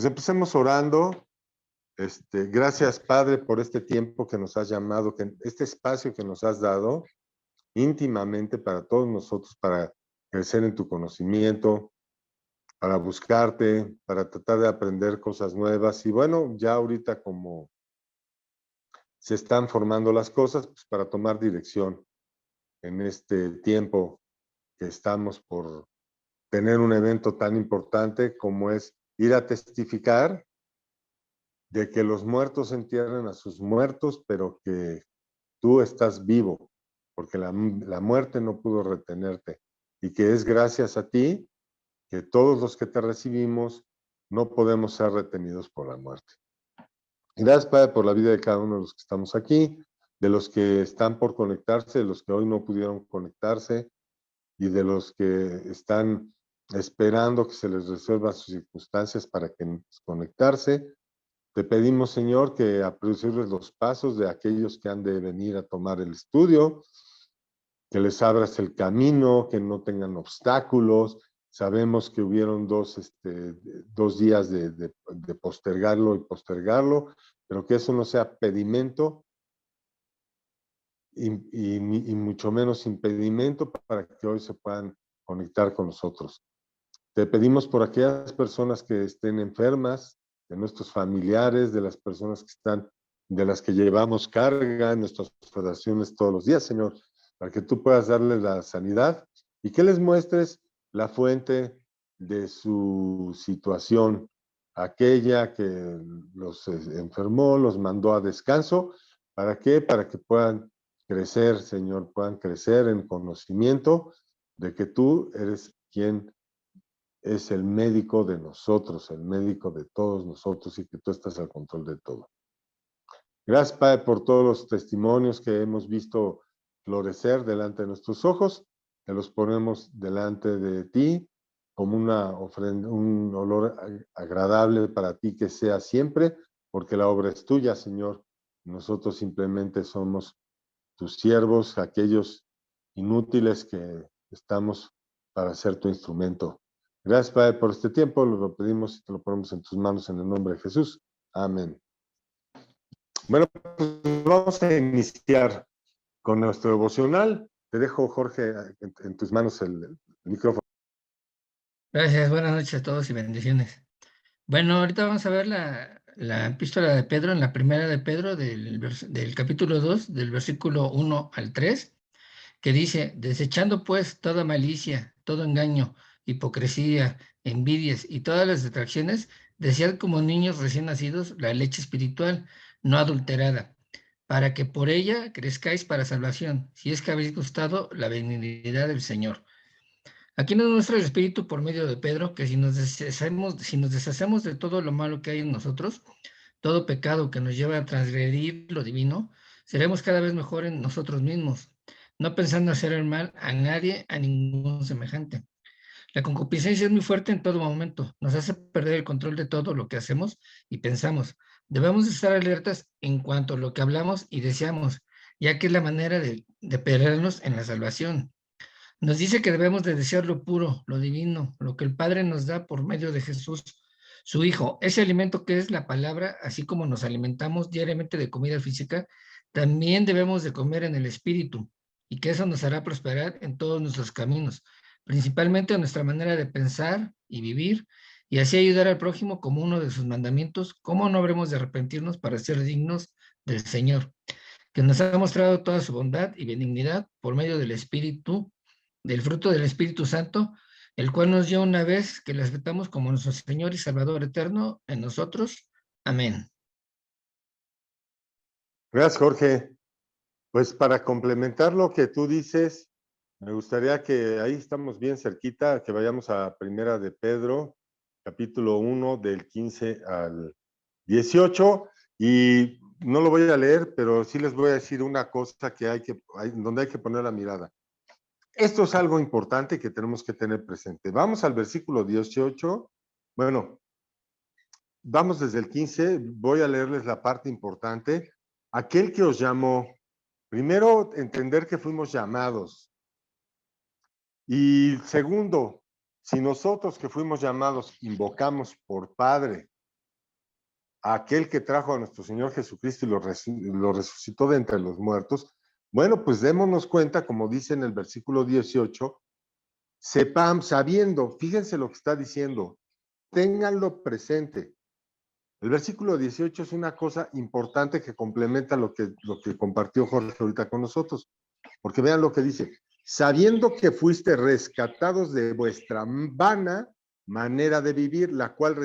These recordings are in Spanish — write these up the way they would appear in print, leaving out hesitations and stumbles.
Pues empecemos orando. Gracias, Padre, por este tiempo que nos has llamado, este espacio que nos has dado íntimamente para todos nosotros, para crecer en tu conocimiento, para buscarte, para tratar de aprender cosas nuevas. Y bueno, ya ahorita como se están formando las cosas, pues para tomar dirección en este tiempo que estamos por tener un evento tan importante como es ir a testificar de que los muertos entierren a sus muertos, pero que tú estás vivo, porque la muerte no pudo retenerte, y que es gracias a ti que todos los que te recibimos no podemos ser retenidos por la muerte. Gracias, Padre, por la vida de cada uno de los que estamos aquí, de los que están por conectarse, de los que hoy no pudieron conectarse, y de los que están esperando que se les resuelvan sus circunstancias para que conectarse. Te pedimos, Señor, que apresures los pasos de aquellos que han de venir a tomar el estudio, que les abras el camino, que no tengan obstáculos. Sabemos que hubieron dos días de postergarlo y postergarlo, pero que eso no sea pedimento y mucho menos impedimento para que hoy se puedan conectar con nosotros. Te pedimos por aquellas personas que estén enfermas, de nuestros familiares, de las personas que están, de las que llevamos carga en nuestras oraciones todos los días, Señor, para que tú puedas darles la sanidad y que les muestres la fuente de su situación, aquella que los enfermó, los mandó a descanso. ¿Para qué? Para que puedan crecer, Señor, puedan crecer en conocimiento de que tú eres quien es el médico de nosotros, el médico de todos nosotros, y que tú estás al control de todo. Gracias, Padre, por todos los testimonios que hemos visto florecer delante de nuestros ojos. Te los ponemos delante de ti como una ofrenda, un olor agradable para ti que sea siempre, porque la obra es tuya, Señor. Nosotros simplemente somos tus siervos, aquellos inútiles que estamos para ser tu instrumento. Gracias, Padre, por este tiempo. Lo pedimos y te lo ponemos en tus manos en el nombre de Jesús. Amén. Bueno, pues vamos a iniciar con nuestro devocional. Te dejo, Jorge, en tus manos el micrófono. Gracias, buenas noches a todos y bendiciones. Bueno, ahorita vamos a ver la epístola de Pedro, en la primera de Pedro del capítulo 2, del versículo 1 al 3, que dice: desechando pues toda malicia, todo engaño, hipocresía, envidias y todas las detracciones, desead como niños recién nacidos la leche espiritual, no adulterada, para que por ella crezcáis para salvación, si es que habéis gustado la benignidad del Señor. Aquí nos muestra el Espíritu por medio de Pedro que si nos deshacemos de todo lo malo que hay en nosotros, todo pecado que nos lleva a transgredir lo divino, seremos cada vez mejor en nosotros mismos, no pensando hacer el mal a nadie, a ningún semejante. La concupiscencia es muy fuerte en todo momento, nos hace perder el control de todo lo que hacemos y pensamos. Debemos estar alertas en cuanto a lo que hablamos y deseamos, ya que es la manera de perdernos en la salvación. Nos dice que debemos de desear lo puro, lo divino, lo que el Padre nos da por medio de Jesús, su Hijo. Ese alimento que es la palabra, así como nos alimentamos diariamente de comida física, también debemos de comer en el Espíritu, y que eso nos hará prosperar en todos nuestros caminos, principalmente en nuestra manera de pensar y vivir, y así ayudar al prójimo como uno de sus mandamientos. ¿Cómo no habremos de arrepentirnos para ser dignos del Señor, que nos ha mostrado toda su bondad y benignidad por medio del Espíritu, del fruto del Espíritu Santo, el cual nos dio una vez que le aceptamos como nuestro Señor y Salvador eterno en nosotros? Amén. Gracias, Jorge. Pues para complementar lo que tú dices, me gustaría que ahí estamos bien cerquita, que vayamos a Primera de Pedro, capítulo 1, del 15 al 18, y no lo voy a leer, pero sí les voy a decir una cosa donde hay que poner la mirada. Esto es algo importante que tenemos que tener presente. Vamos al versículo 18. Bueno, vamos desde el 15, voy a leerles la parte importante. Aquel que os llamó, primero, entender que fuimos llamados. Y segundo, si nosotros que fuimos llamados invocamos por Padre a aquel que trajo a nuestro Señor Jesucristo y lo resucitó de entre los muertos, bueno, pues démonos cuenta, como dice en el versículo 18, sabiendo, fíjense lo que está diciendo, ténganlo presente. El versículo 18 es una cosa importante que complementa lo que compartió Jorge ahorita con nosotros, porque vean lo que dice, sabiendo que fuiste rescatados de vuestra vana manera de vivir, la cual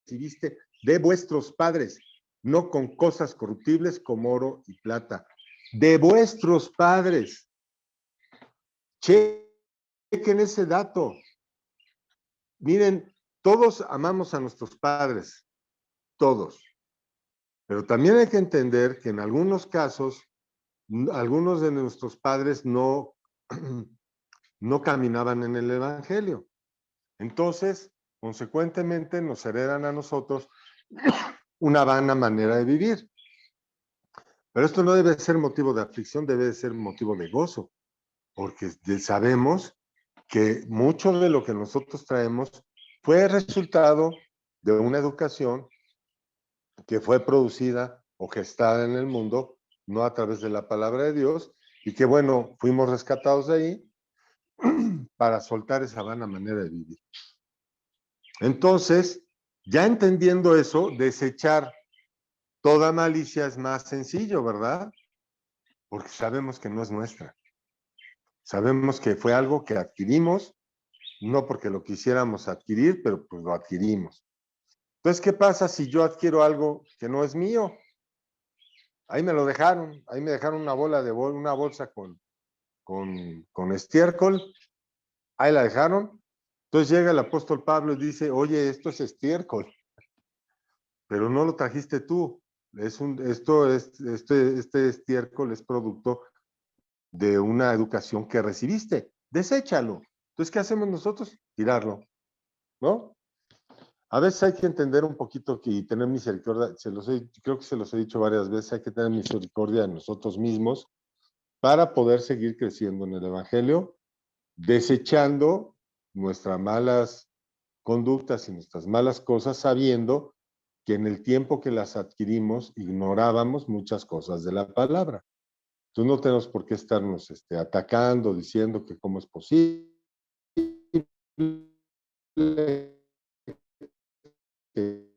recibiste de vuestros padres, no con cosas corruptibles como oro y plata, de vuestros padres. Chequen ese dato. Miren, todos amamos a nuestros padres, todos. Pero también hay que entender que en algunos casos, algunos de nuestros padres no caminaban en el Evangelio. Entonces, consecuentemente, nos heredan a nosotros una vana manera de vivir. Pero esto no debe ser motivo de aflicción, debe ser motivo de gozo, porque sabemos que mucho de lo que nosotros traemos fue resultado de una educación que fue producida o gestada en el mundo, no a través de la palabra de Dios, y que bueno, fuimos rescatados de ahí para soltar esa vana manera de vivir. Entonces, ya entendiendo eso, desechar toda malicia es más sencillo, ¿verdad? Porque sabemos que no es nuestra. Sabemos que fue algo que adquirimos, no porque lo quisiéramos adquirir, pero pues lo adquirimos. Entonces, ¿qué pasa si yo adquiero algo que no es mío? Ahí me lo dejaron, ahí me dejaron una bolsa con estiércol, ahí la dejaron. Entonces llega el apóstol Pablo y dice, oye, esto es estiércol, pero no lo trajiste tú. Este estiércol es producto de una educación que recibiste. Deséchalo. Entonces, ¿qué hacemos nosotros? Tirarlo, ¿no? A veces hay que entender un poquito y tener misericordia. Creo que se los he dicho varias veces, hay que tener misericordia de nosotros mismos para poder seguir creciendo en el Evangelio, desechando nuestras malas conductas y nuestras malas cosas, sabiendo que en el tiempo que las adquirimos ignorábamos muchas cosas de la palabra. Entonces no tenemos por qué estarnos atacando, diciendo que cómo es posible que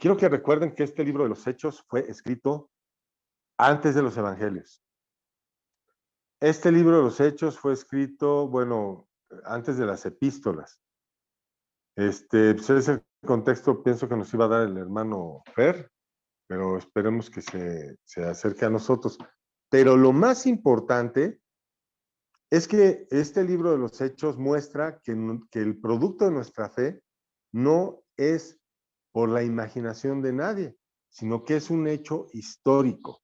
Quiero que recuerden que este libro de los Hechos fue escrito antes de los Evangelios. Este libro de los Hechos fue escrito, bueno, antes de las epístolas. Pues ese contexto pienso que nos iba a dar el hermano Fer, pero esperemos que se acerque a nosotros. Pero lo más importante es que este libro de los Hechos muestra que el producto de nuestra fe no es por la imaginación de nadie, sino que es un hecho histórico.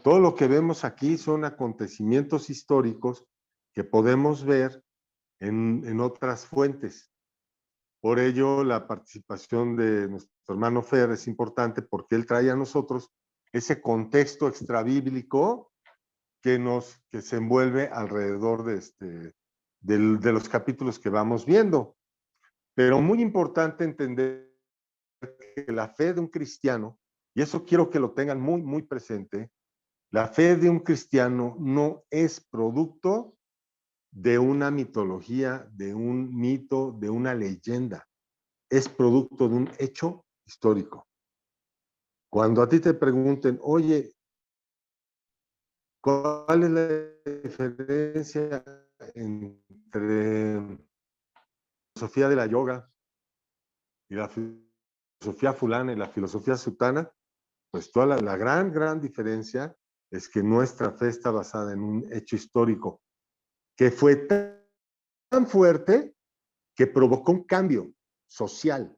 Todo lo que vemos aquí son acontecimientos históricos que podemos ver en otras fuentes. Por ello, la participación de nuestro hermano Fer es importante porque él trae a nosotros ese contexto extrabíblico que se envuelve alrededor de los capítulos que vamos viendo. Pero muy importante entender que la fe de un cristiano, y eso quiero que lo tengan muy, muy presente, la fe de un cristiano no es producto de una mitología, de un mito, de una leyenda. Es producto de un hecho histórico. Cuando a ti te pregunten, oye, ¿cuál es la diferencia entre la filosofía de la yoga y la filosofía fulana y la filosofía sutana? Pues toda la gran diferencia es que nuestra fe está basada en un hecho histórico que fue tan fuerte que provocó un cambio social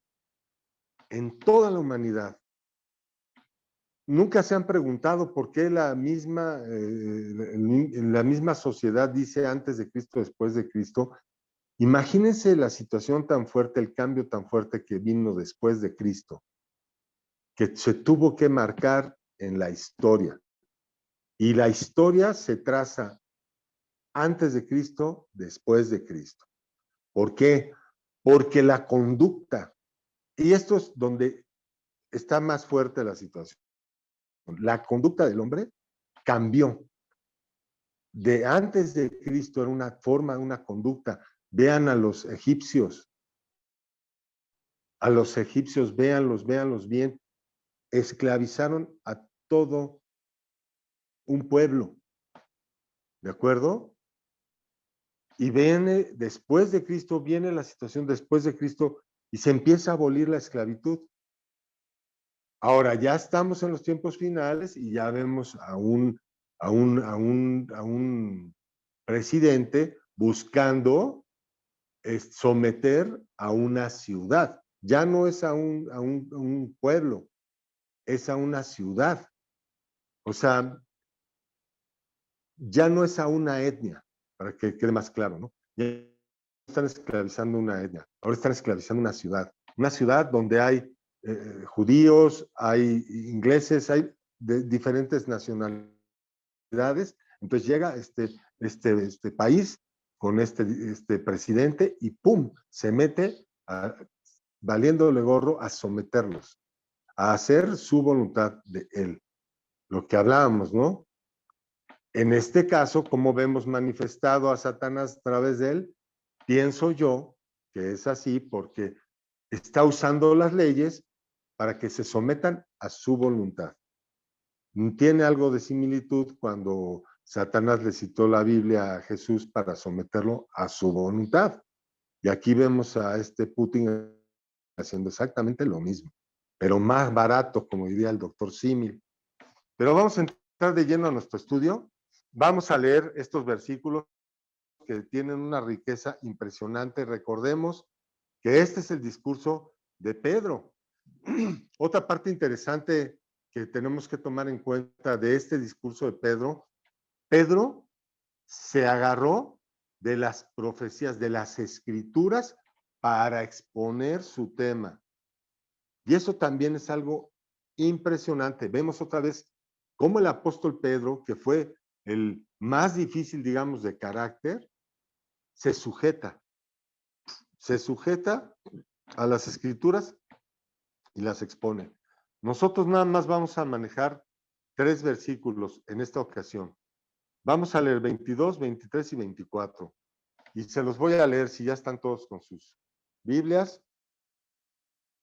en toda la humanidad. Nunca se han preguntado por qué la misma sociedad dice antes de Cristo, después de Cristo. Imagínense la situación tan fuerte, el cambio tan fuerte que vino después de Cristo, que se tuvo que marcar en la historia. Y la historia se traza antes de Cristo, después de Cristo. ¿Por qué? Porque la conducta, y esto es donde está más fuerte la situación, la conducta del hombre cambió. De antes de Cristo era una forma, una conducta. Vean a los egipcios, véanlos bien, esclavizaron a todo un pueblo, ¿de acuerdo? Y viene, después de Cristo, viene la situación después de Cristo y se empieza a abolir la esclavitud. Ahora ya estamos en los tiempos finales y ya vemos a un presidente buscando someter a una ciudad. Ya no es a un pueblo, es a una ciudad. O sea, ya no es a una etnia, para que quede más claro, ¿no? Ya están esclavizando una etnia, ahora están esclavizando una ciudad donde hay judíos, hay ingleses, hay de diferentes nacionalidades. Entonces llega este país con este presidente y ¡pum! Se mete valiéndole gorro a someterlos, a hacer su voluntad de él. Lo que hablábamos, ¿no? En este caso, ¿cómo vemos manifestado a Satanás a través de él? Pienso yo que es así porque está usando las leyes para que se sometan a su voluntad. Tiene algo de similitud cuando Satanás le citó la Biblia a Jesús para someterlo a su voluntad. Y aquí vemos a este Putin haciendo exactamente lo mismo, pero más barato, como diría el doctor Símil. Pero vamos a entrar de lleno a nuestro estudio. Vamos a leer estos versículos que tienen una riqueza impresionante. Recordemos que este es el discurso de Pedro. Otra parte interesante que tenemos que tomar en cuenta de este discurso de Pedro, Pedro se agarró de las profecías, de las escrituras para exponer su tema. Y eso también es algo impresionante. Vemos otra vez cómo el apóstol Pedro, que fue el más difícil, digamos, de carácter, se sujeta a las escrituras y las expone. Nosotros nada más vamos a manejar 3 versículos en esta ocasión. Vamos a leer 22, 23 y 24. Y se los voy a leer si ya están todos con sus Biblias.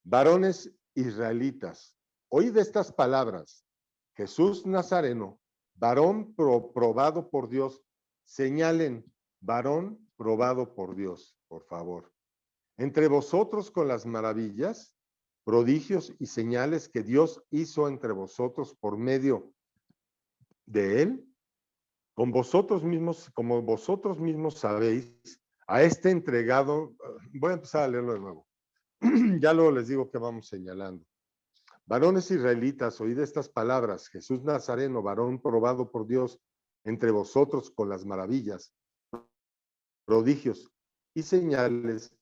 Varones israelitas, oíd estas palabras. Jesús Nazareno, varón probado por Dios. Señalen, varón probado por Dios, por favor. Entre vosotros con las maravillas, prodigios y señales que Dios hizo entre vosotros por medio de él, con vosotros mismos, como vosotros mismos sabéis, a este entregado, voy a empezar a leerlo de nuevo. Ya luego les digo que vamos señalando. Varones israelitas, oíd estas palabras. Jesús Nazareno, varón probado por Dios entre vosotros con las maravillas, prodigios y señales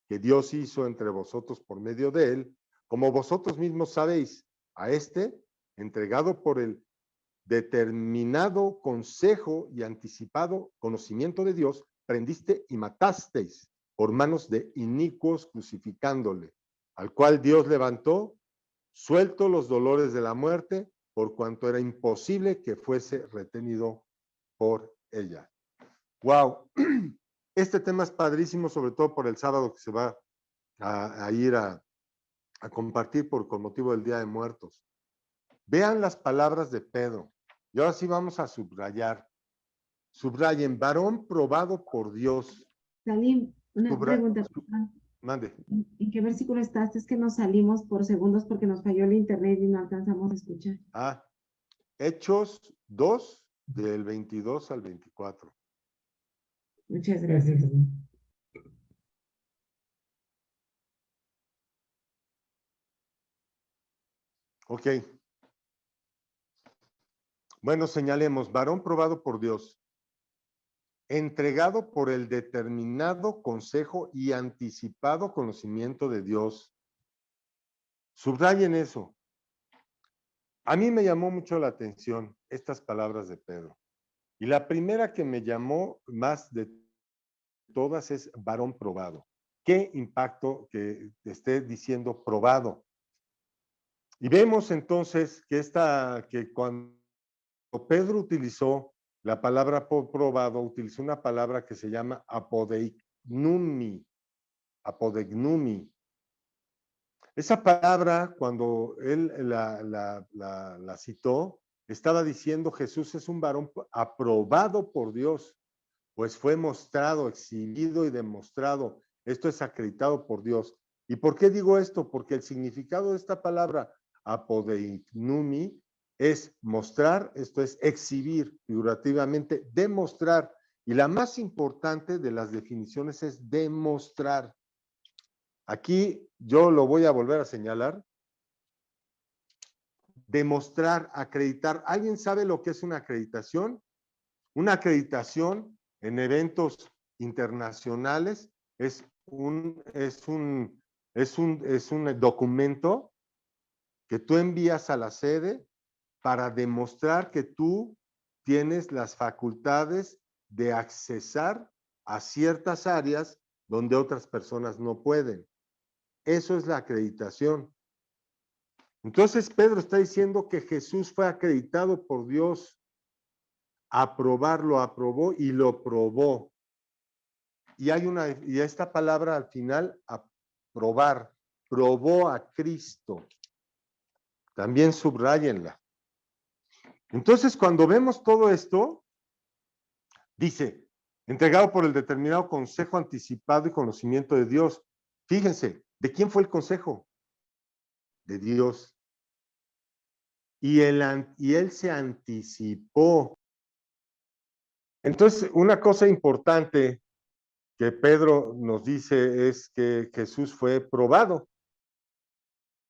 que Dios hizo entre vosotros por medio de él, como vosotros mismos sabéis, a este, entregado por el determinado consejo y anticipado conocimiento de Dios, prendiste y matasteis por manos de inicuos crucificándole, al cual Dios levantó, suelto los dolores de la muerte, por cuanto era imposible que fuese retenido por ella. ¡Wow! Este tema es padrísimo, sobre todo por el sábado que se va a ir a compartir con motivo del Día de Muertos. Vean las palabras de Pedro. Y ahora sí vamos a subrayar. Subrayen, varón probado por Dios. Salim, una pregunta. Mande. ¿En qué versículo estás? Es que nos salimos por segundos porque nos falló el internet y no alcanzamos a escuchar. Hechos 2, del 22 al 24. Muchas gracias. Ok. Bueno, señalemos, varón probado por Dios, entregado por el determinado consejo y anticipado conocimiento de Dios. Subrayen eso. A mí me llamó mucho la atención estas palabras de Pedro. Y la primera que me llamó más de todas es varón probado. ¿Qué impacto que esté diciendo probado? Y vemos entonces que cuando Pedro utilizó la palabra probado, utilizó una palabra que se llama apodegnumi. Apodegnumi. Esa palabra, cuando él la citó, estaba diciendo Jesús es un varón aprobado por Dios, pues fue mostrado, exhibido y demostrado. Esto es acreditado por Dios. ¿Y por qué digo esto? Porque el significado de esta palabra apodegnumi es mostrar, esto es exhibir, figurativamente, demostrar. Y la más importante de las definiciones es demostrar. Aquí yo lo voy a volver a señalar. Demostrar, acreditar. ¿Alguien sabe lo que es una acreditación? Una acreditación en eventos internacionales es un documento que tú envías a la sede para demostrar que tú tienes las facultades de accesar a ciertas áreas donde otras personas no pueden. Eso es la acreditación. Entonces Pedro está diciendo que Jesús fue acreditado por Dios. Lo aprobó y lo probó. Y esta palabra al final, aprobar, probó a Cristo. También subrayenla. Entonces, cuando vemos todo esto, dice, entregado por el determinado consejo anticipado y conocimiento de Dios. Fíjense, ¿de quién fue el consejo? De Dios. Y él se anticipó. Entonces, una cosa importante que Pedro nos dice es que Jesús fue probado.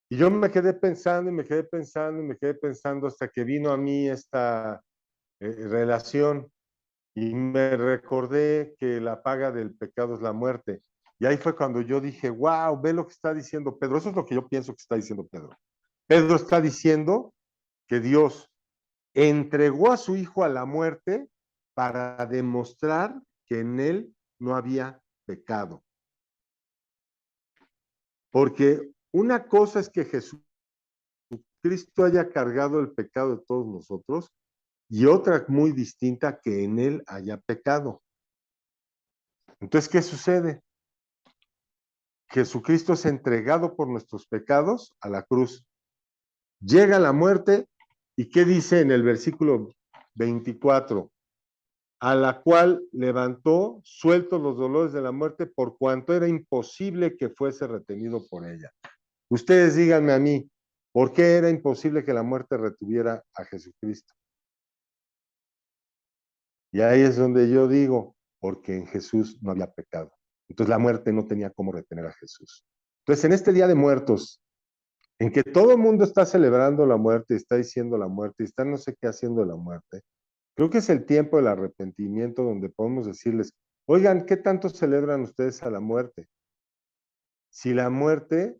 Y yo me quedé pensando y me quedé pensando y me quedé pensando hasta que vino a mí esta relación y me recordé que la paga del pecado es la muerte. Y ahí fue cuando yo dije, wow, ve lo que está diciendo Pedro. Eso es lo que yo pienso que está diciendo Pedro. Pedro está diciendo que Dios entregó a su hijo a la muerte para demostrar que en él no había pecado. Porque una cosa es que Jesucristo haya cargado el pecado de todos nosotros y otra muy distinta que en él haya pecado. Entonces, ¿qué sucede? Jesucristo es entregado por nuestros pecados a la cruz. Llega la muerte y ¿qué dice en el versículo 24? A la cual levantó sueltos los dolores de la muerte por cuanto era imposible que fuese retenido por ella. Ustedes díganme a mí, ¿por qué era imposible que la muerte retuviera a Jesucristo? Y ahí es donde yo digo, porque en Jesús no había pecado. Entonces la muerte no tenía cómo retener a Jesús. Entonces en este Día de Muertos, en que todo el mundo está celebrando la muerte, está diciendo la muerte, está no sé qué haciendo la muerte, creo que es el tiempo del arrepentimiento donde podemos decirles, oigan, ¿qué tanto celebran ustedes a la muerte? Si la muerte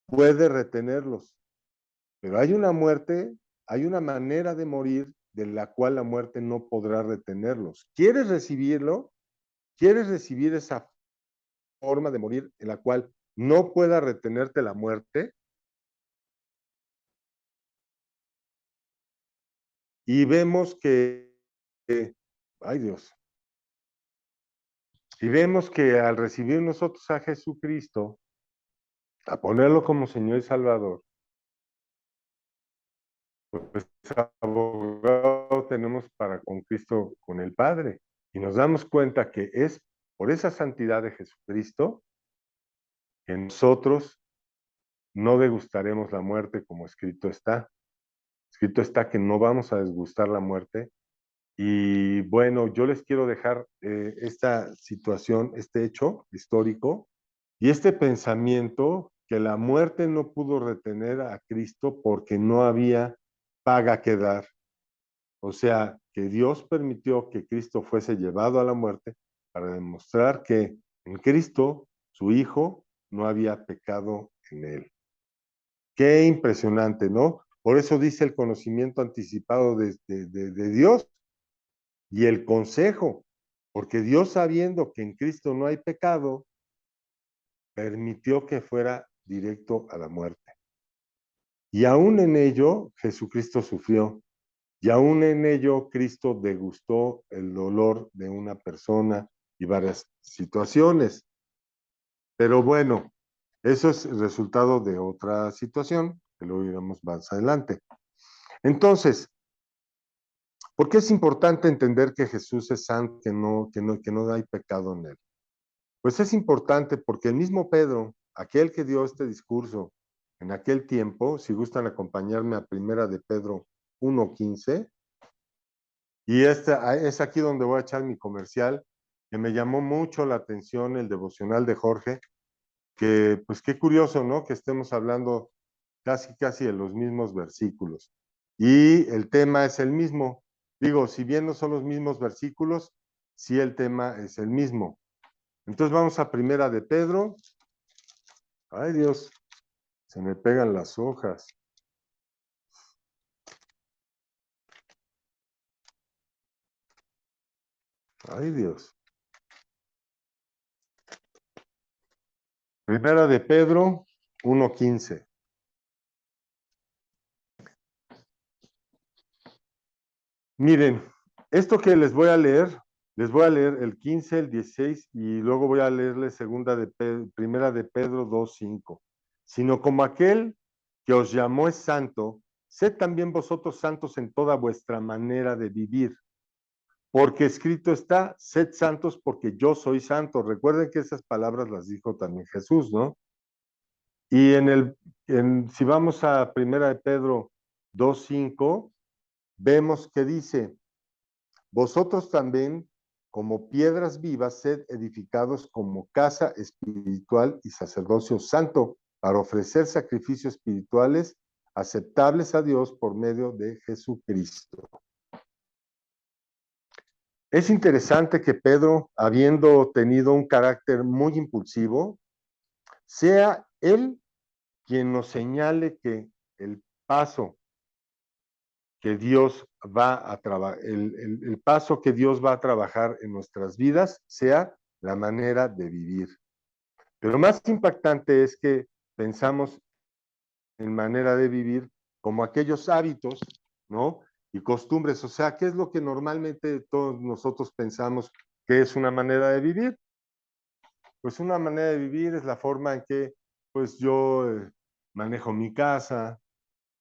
puede retenerlos, pero hay una muerte, hay una manera de morir de la cual la muerte no podrá retenerlos. ¿Quieres recibirlo? ¿Quieres recibir esa forma de morir en la cual no pueda retenerte la muerte? Y vemos ay Dios, y vemos que al recibir nosotros a Jesucristo, a ponerlo como Señor y Salvador, pues abogado tenemos para con Cristo, con el Padre. Y nos damos cuenta que es por esa santidad de Jesucristo que nosotros no degustaremos la muerte como escrito está. Escrito está que no vamos a desgustar la muerte. Y bueno, yo les quiero dejar esta situación, este hecho histórico y este pensamiento que la muerte no pudo retener a Cristo porque no había paga que dar. O sea, que Dios permitió que Cristo fuese llevado a la muerte para demostrar que en Cristo, su Hijo, no había pecado en él. Qué impresionante, ¿no? Por eso dice el conocimiento anticipado de Dios y el consejo, porque Dios, sabiendo que en Cristo no hay pecado, permitió que fuera directo a la muerte. Y aún en ello, Jesucristo sufrió. Y aún en ello, Cristo degustó el dolor de una persona y varias situaciones. Pero bueno, eso es el resultado de otra situación, que lo veremos más adelante. Entonces, ¿por qué es importante entender que Jesús es santo, que no hay pecado en él? Pues es importante porque el mismo Pedro, aquel que dio este discurso en aquel tiempo, si gustan acompañarme a Primera de Pedro 1:15, y es aquí donde voy a echar mi comercial, que me llamó mucho la atención el devocional de Jorge, que pues qué curioso, ¿no? Que estemos hablando casi de los mismos versículos. Y el tema es el mismo. Digo, si bien no son los mismos versículos, sí el tema es el mismo. Entonces vamos a Primera de Pedro. Ay, Dios, se me pegan las hojas. Ay, Dios. Primera de Pedro 1:15. Miren, esto que les voy a leer el 15, el 16 y luego voy a leerles Primera de Pedro 2:5. Sino como aquel que os llamó es santo, sed también vosotros santos en toda vuestra manera de vivir. Porque escrito está, sed santos porque yo soy santo. Recuerden que esas palabras las dijo también Jesús, ¿no? Y si vamos a Primera de Pedro 2:5, vemos que dice, vosotros también, como piedras vivas, sed edificados como casa espiritual y sacerdocio santo, para ofrecer sacrificios espirituales aceptables a Dios por medio de Jesucristo. Es interesante que Pedro, habiendo tenido un carácter muy impulsivo, sea él quien nos señale que el paso que Dios va a trabajar, el paso que Dios va a trabajar en nuestras vidas sea la manera de vivir. Pero más impactante es que pensamos en manera de vivir como aquellos hábitos, ¿no? Y costumbres, o sea, ¿qué es lo que normalmente todos nosotros pensamos que es una manera de vivir? Pues una manera de vivir es la forma en que, pues yo manejo mi casa,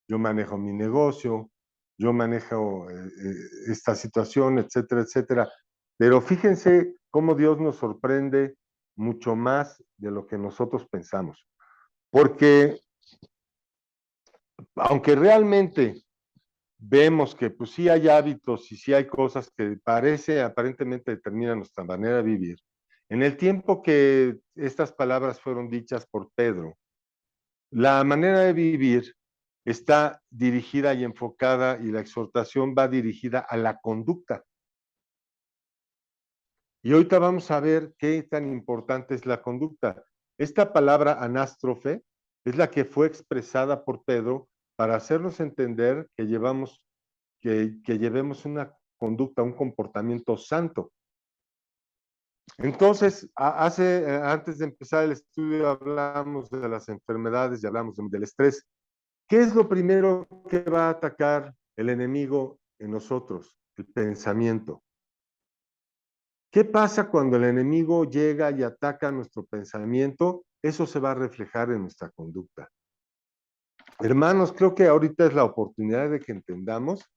yo manejo mi negocio, yo manejo esta situación, etcétera, etcétera. Pero fíjense cómo Dios nos sorprende mucho más de lo que nosotros pensamos. Porque aunque realmente vemos que pues sí hay hábitos y sí hay cosas que aparentemente determinan nuestra manera de vivir, en el tiempo que estas palabras fueron dichas por Pedro, la manera de vivir está dirigida y enfocada y la exhortación va dirigida a la conducta. Y ahorita vamos a ver qué tan importante es la conducta. Esta palabra anástrofe es la que fue expresada por Pedro para hacernos entender que llevemos una conducta, un comportamiento santo. Entonces, antes de empezar el estudio hablamos de las enfermedades y hablamos del estrés. ¿Qué es lo primero que va a atacar el enemigo en nosotros? El pensamiento. ¿Qué pasa cuando el enemigo llega y ataca nuestro pensamiento? Eso se va a reflejar en nuestra conducta. Hermanos, creo que ahorita es la oportunidad de que entendamos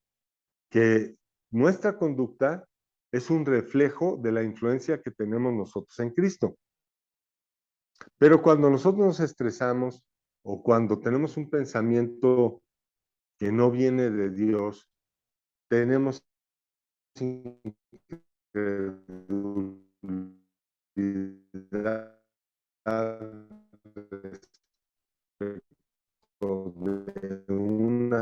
que nuestra conducta es un reflejo de la influencia que tenemos nosotros en Cristo. Pero cuando nosotros nos estresamos o cuando tenemos un pensamiento que no viene de Dios, tenemos incredulidad,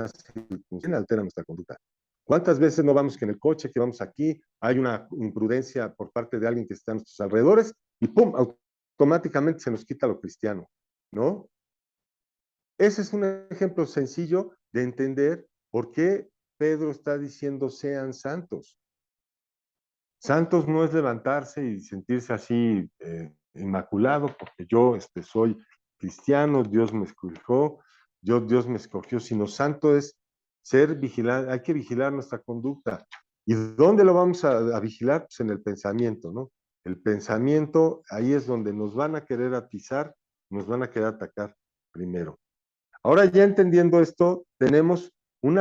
una circunstancia altera nuestra conducta. ¿Cuántas veces no vamos que en el coche, que vamos aquí, hay una imprudencia por parte de alguien que está a nuestros alrededores y ¡pum! Automáticamente se nos quita lo cristiano, ¿no? Ese es un ejemplo sencillo de entender por qué Pedro está diciendo sean santos. Santos no es levantarse y sentirse así inmaculado, porque yo soy cristiano, Dios me escogió, Dios me escogió, sino santo es ser vigilante, hay que vigilar nuestra conducta. ¿Y dónde lo vamos a vigilar? Pues en el pensamiento, ¿no? El pensamiento, ahí es donde nos van a querer atizar, nos van a querer atacar primero. Ahora ya entendiendo esto, tenemos un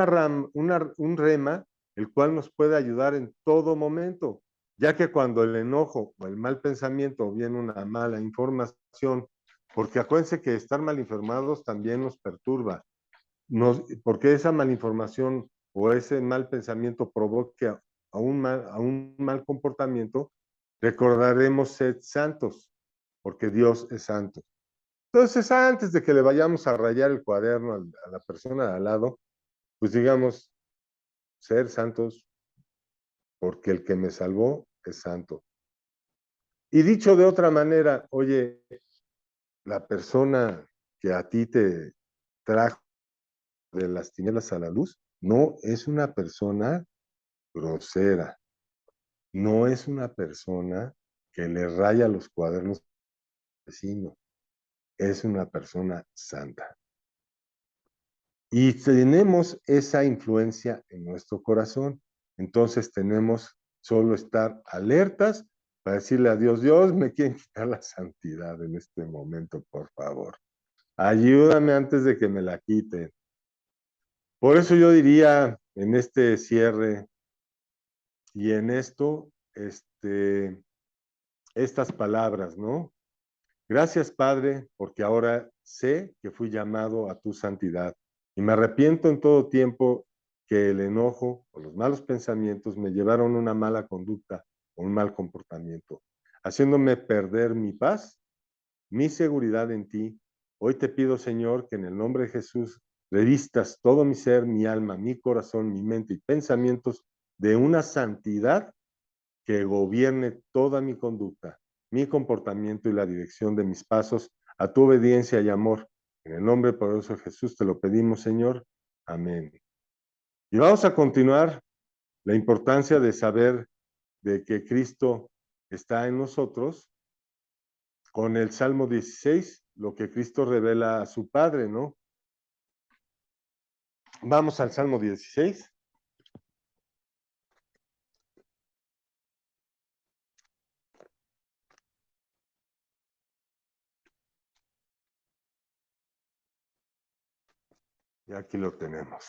rema, el cual nos puede ayudar en todo momento, ya que cuando el enojo o el mal pensamiento o bien una mala información, porque acuérdense que estar mal informados también nos perturba, porque esa malinformación o ese mal pensamiento provoque a un mal comportamiento, recordaremos ser santos, porque Dios es santo. Entonces, antes de que le vayamos a rayar el cuaderno a la persona de al lado, pues digamos, ser santos, porque el que me salvó es santo. Y dicho de otra manera, oye, la persona que a ti te trajo de las tinieblas a la luz, no es una persona grosera, no es una persona que le raya los cuadernos al vecino, es una persona santa. Y tenemos esa influencia en nuestro corazón. Entonces tenemos solo estar alertas para decirle a Dios, Dios, me quieren quitar la santidad en este momento, por favor. Ayúdame antes de que me la quiten. Por eso yo diría en este cierre y en esto, estas palabras, ¿no? Gracias, Padre, porque ahora sé que fui llamado a tu santidad y me arrepiento en todo tiempo que el enojo o los malos pensamientos me llevaron a una mala conducta o un mal comportamiento, haciéndome perder mi paz, mi seguridad en ti. Hoy te pido, Señor, que en el nombre de Jesús revistas todo mi ser, mi alma, mi corazón, mi mente y pensamientos de una santidad que gobierne toda mi conducta, mi comportamiento y la dirección de mis pasos a tu obediencia y amor. En el nombre poderoso de Jesús te lo pedimos, Señor. Amén. Y vamos a continuar la importancia de saber de que Cristo está en nosotros con el Salmo 16, lo que Cristo revela a su Padre, ¿no? Vamos al Salmo 16. Y aquí lo tenemos.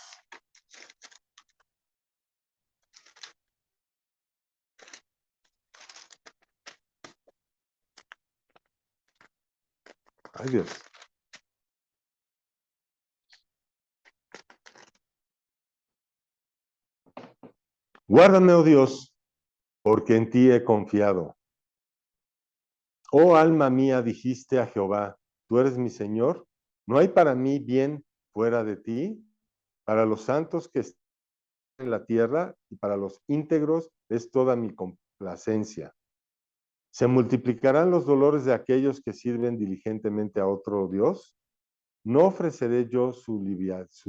Ay, Dios. Guárdame, oh Dios, porque en ti he confiado. Oh alma mía, dijiste a Jehová, tú eres mi Señor, no hay para mí bien fuera de ti, para los santos que están en la tierra y para los íntegros es toda mi complacencia. ¿Se multiplicarán los dolores de aquellos que sirven diligentemente a otro Dios? No ofreceré yo sus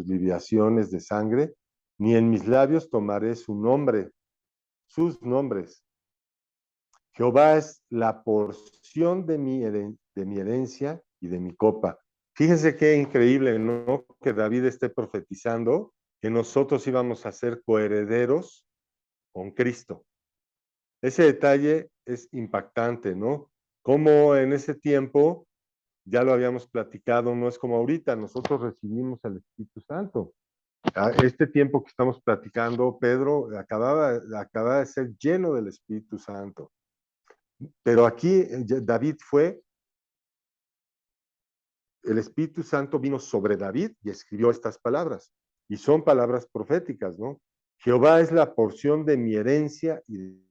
libaciones de sangre, ni en mis labios tomaré su nombre, sus nombres. Jehová es la porción de mi herencia y de mi copa. Fíjense qué increíble, ¿no? Que David esté profetizando que nosotros íbamos a ser coherederos con Cristo. Ese detalle es impactante, ¿no? Como en ese tiempo, ya lo habíamos platicado, no es como ahorita, nosotros recibimos el Espíritu Santo. Este tiempo que estamos platicando, Pedro acababa de ser lleno del Espíritu Santo. Pero aquí David el Espíritu Santo vino sobre David y escribió estas palabras. Y son palabras proféticas, ¿no? Jehová es la porción de mi herencia y de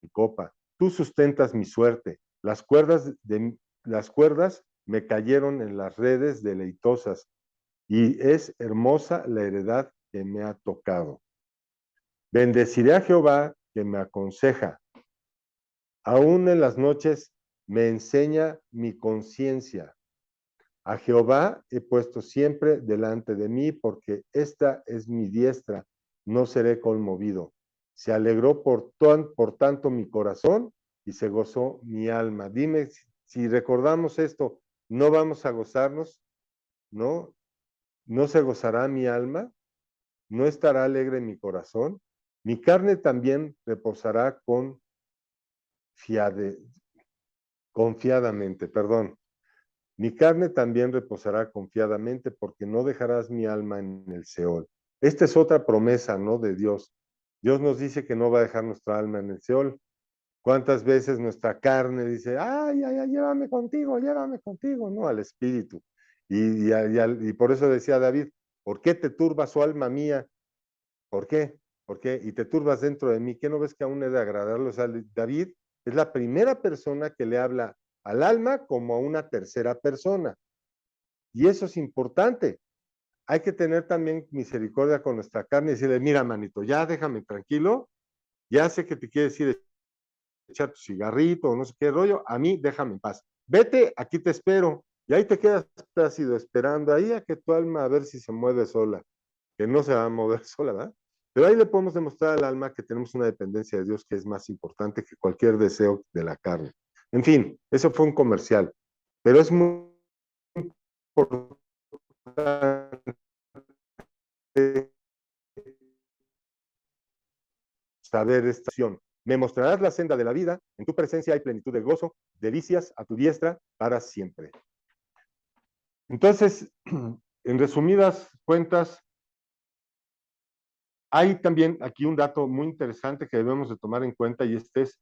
mi copa. Tú sustentas mi suerte. Las cuerdas me cayeron en las redes deleitosas. y es hermosa la heredad que me ha tocado. Bendeciré a Jehová que me aconseja. Aún en las noches me enseña mi conciencia. A Jehová he puesto siempre delante de mí, porque esta es mi diestra, no seré conmovido. Se alegró por tanto mi corazón y se gozó mi alma. Dime si recordamos esto, ¿no vamos a gozarnos? ¿No? ¿No se gozará mi alma? ¿No estará alegre mi corazón? Mi carne también reposará confiadamente, perdón. Mi carne también reposará confiadamente, porque no dejarás mi alma en el Seol. Esta es otra promesa, ¿no? De Dios. Dios nos dice que no va a dejar nuestra alma en el Seol. ¿Cuántas veces nuestra carne dice, ay, ay, ay, llévame contigo, ¿no? Al Espíritu. Y por eso decía David, ¿por qué te turbas, oh alma mía? ¿Por qué? ¿Por qué? Y te turbas dentro de mí. ¿Qué no ves que aún he de agradarlo? O sea, David es la primera persona que le habla al alma como a una tercera persona. Y eso es importante. Hay que tener también misericordia con nuestra carne y decirle, mira, manito, ya déjame tranquilo, ya sé que te quieres ir a echar tu cigarrito o no sé qué rollo, a mí déjame en paz. Vete, aquí te espero. Y ahí te quedas plácido esperando ahí a que tu alma a ver si se mueve sola, que no se va a mover sola, ¿verdad? Pero ahí le podemos demostrar al alma que tenemos una dependencia de Dios que es más importante que cualquier deseo de la carne. En fin, eso fue un comercial, pero es muy importante saber esta acción. Me mostrarás la senda de la vida, en tu presencia hay plenitud de gozo, delicias a tu diestra para siempre. Entonces, en resumidas cuentas, hay también aquí un dato muy interesante que debemos de tomar en cuenta, y este es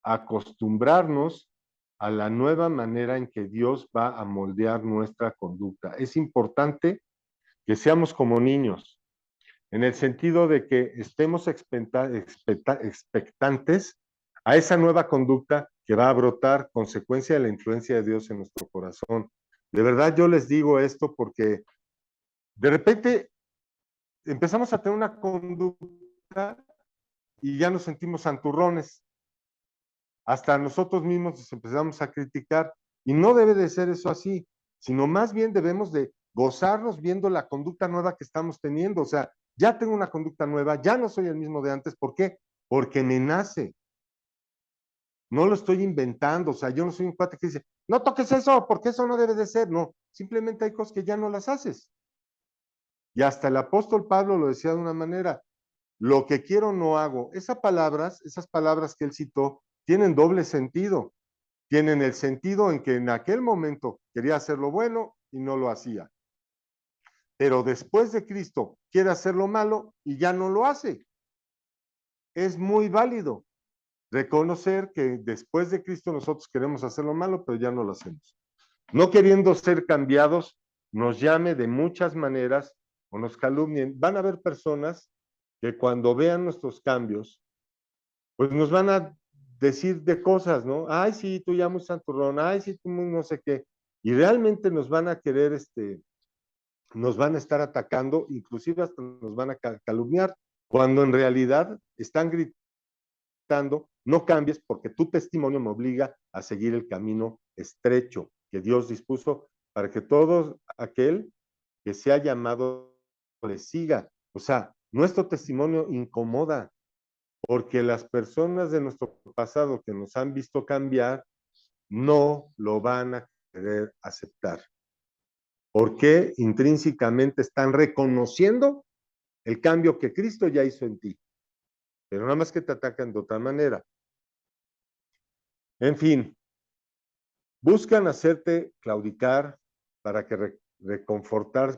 acostumbrarnos a la nueva manera en que Dios va a moldear nuestra conducta. Es importante que seamos como niños, en el sentido de que estemos expectantes a esa nueva conducta que va a brotar consecuencia de la influencia de Dios en nuestro corazón. De verdad yo les digo esto porque de repente empezamos a tener una conducta y ya nos sentimos santurrones. Hasta nosotros mismos nos empezamos a criticar, y no debe de ser eso así, sino más bien debemos de gozarnos viendo la conducta nueva que estamos teniendo. O sea, ya tengo una conducta nueva, ya no soy el mismo de antes. ¿Por qué? Porque me nace. No lo estoy inventando. O sea, yo no soy un cuate que dice, no toques eso, porque eso no debe de ser. No, simplemente hay cosas que ya no las haces. Y hasta el apóstol Pablo lo decía de una manera, lo que quiero no hago. Esas palabras que él citó, tienen doble sentido. Tienen el sentido en que en aquel momento quería hacer lo bueno y no lo hacía. Pero después de Cristo quiere hacer lo malo y ya no lo hace. Es muy válido reconocer que después de Cristo nosotros queremos hacer lo malo, pero ya no lo hacemos. No queriendo ser cambiados, nos llame de muchas maneras o nos calumnien. Van a haber personas que cuando vean nuestros cambios, pues nos van a decir de cosas, ¿no? Ay, sí, tú ya muy santurrón, ay, sí, tú muy no sé qué. Y realmente nos van a querer, nos van a estar atacando, inclusive hasta nos van a calumniar, cuando en realidad están gritando, no cambies porque tu testimonio me obliga a seguir el camino estrecho que Dios dispuso para que todo aquel que sea llamado le siga. O sea, nuestro testimonio incomoda, porque las personas de nuestro pasado que nos han visto cambiar no lo van a querer aceptar, porque intrínsecamente están reconociendo el cambio que Cristo ya hizo en ti, pero nada más que te atacan de otra manera. En fin, buscan hacerte claudicar para que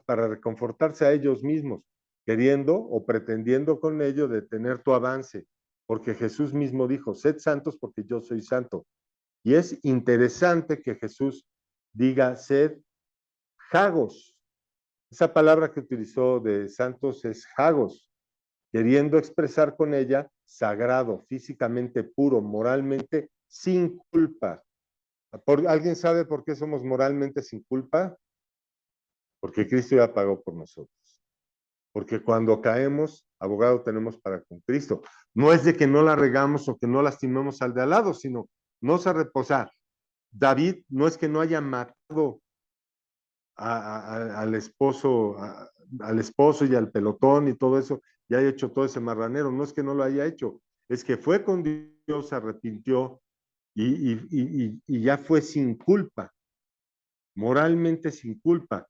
para reconfortarse a ellos mismos, queriendo o pretendiendo con ello detener tu avance, porque Jesús mismo dijo, sed santos porque yo soy santo. Y es interesante que Jesús diga sed hagos. Esa palabra que utilizó de santos es hagos, queriendo expresar con ella sagrado, físicamente puro, moralmente sin culpa. ¿Alguien sabe por qué somos moralmente sin culpa? porque Cristo ya pagó por nosotros. Porque cuando caemos, abogado tenemos para con Cristo. No es de que no la regamos o que no lastimemos al de al lado, sino no se reposa. David no es que no haya matado al esposo, al esposo y al pelotón y todo eso, y haya hecho todo ese marranero. No es que no lo haya hecho, es que fue con Dios, se arrepintió y ya fue sin culpa, moralmente sin culpa.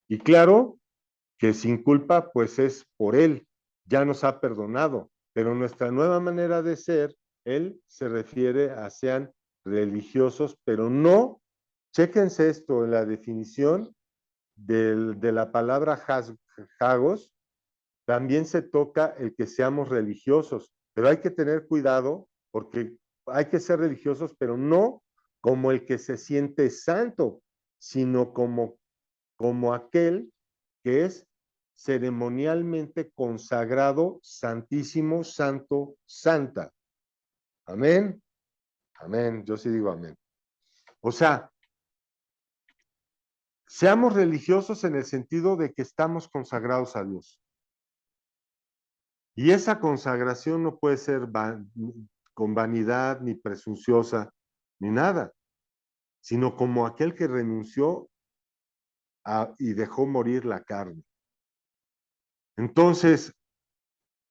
Y claro que sin culpa, pues es por Él, ya nos ha perdonado, pero nuestra nueva manera de ser, Él se refiere a sean religiosos, pero no, chéquense esto en la definición de la palabra hagos, también se toca el que seamos religiosos, pero hay que tener cuidado porque hay que ser religiosos, pero no como el que se siente santo, sino como aquel que es ceremonialmente consagrado, santísimo, santo, santa. Amén. Amén. Yo sí digo amén. O sea, seamos religiosos en el sentido de que estamos consagrados a Dios. Y esa consagración no puede ser con vanidad, ni presunciosa, ni nada, sino como aquel que renunció y dejó morir la carne. Entonces,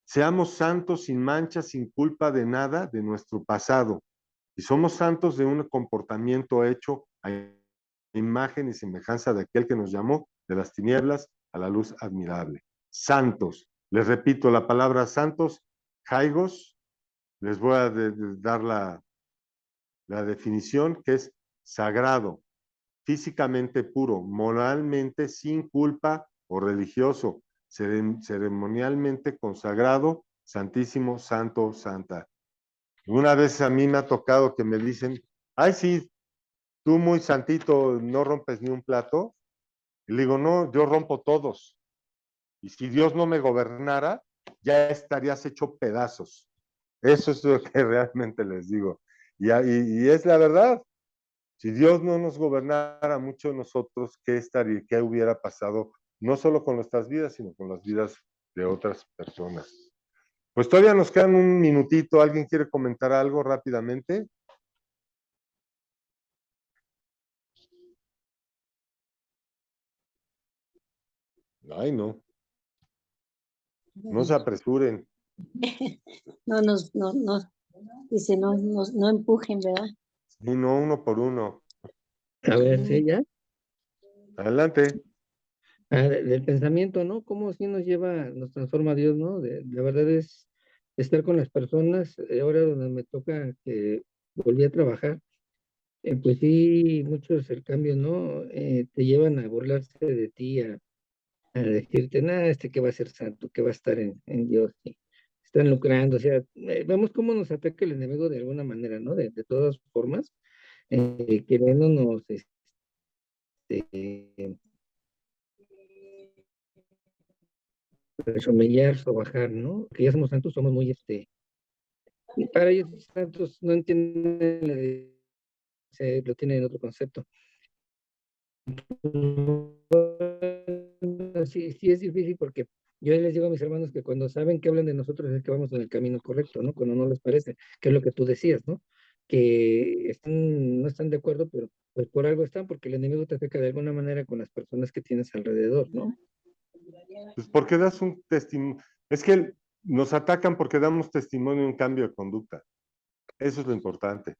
seamos santos sin mancha, sin culpa de nada de nuestro pasado. Y somos santos de un comportamiento hecho a imagen y semejanza de aquel que nos llamó de las tinieblas a la luz admirable. Santos. Les repito, la palabra santos, haigos, les voy a dar la definición, que es sagrado, físicamente puro, moralmente sin culpa o religioso, ceremonialmente consagrado, santísimo, santo, santa. Una vez a mí me ha tocado que me dicen, ay, sí, tú muy santito, no rompes ni un plato. Y le digo, no, yo rompo todos. Y si Dios no me gobernara, ya estarías hecho pedazos. Eso es lo que realmente les digo. Y es la verdad. Si Dios no nos gobernara mucho nosotros, ¿qué hubiera pasado? No solo con nuestras vidas, sino con las vidas de otras personas. Pues todavía nos quedan un minutito. ¿Alguien quiere comentar algo rápidamente? Ay, no. No se apresuren. No dice, no empujen, ¿verdad? Y no uno por uno. A ver, ¿sí ya? Adelante. Del pensamiento, ¿no? Cómo sí nos lleva, nos transforma Dios, ¿no? La verdad es estar con las personas, ahora donde me toca que volví a trabajar, pues sí, muchos el cambio, ¿no? Te llevan a burlarse de ti, a decirte, nada, que va a ser santo, que va a estar en Dios, y están lucrando, o sea, vemos cómo nos ataca el enemigo de alguna manera, ¿no? De todas formas, queriéndonos, humillar o bajar, ¿no? Que ya somos santos, somos muy, para ellos santos no entienden, lo tienen en otro concepto. Sí, sí es difícil porque yo les digo a mis hermanos que cuando saben que hablan de nosotros es que vamos en el camino correcto, ¿no? Cuando no les parece, que es lo que tú decías, ¿no? Que no están de acuerdo, pero pues por algo están, porque el enemigo te ataca de alguna manera con las personas que tienes alrededor, ¿no? Pues porque das un testimonio. Es que nos atacan porque damos testimonio de un cambio de conducta. Eso es lo importante.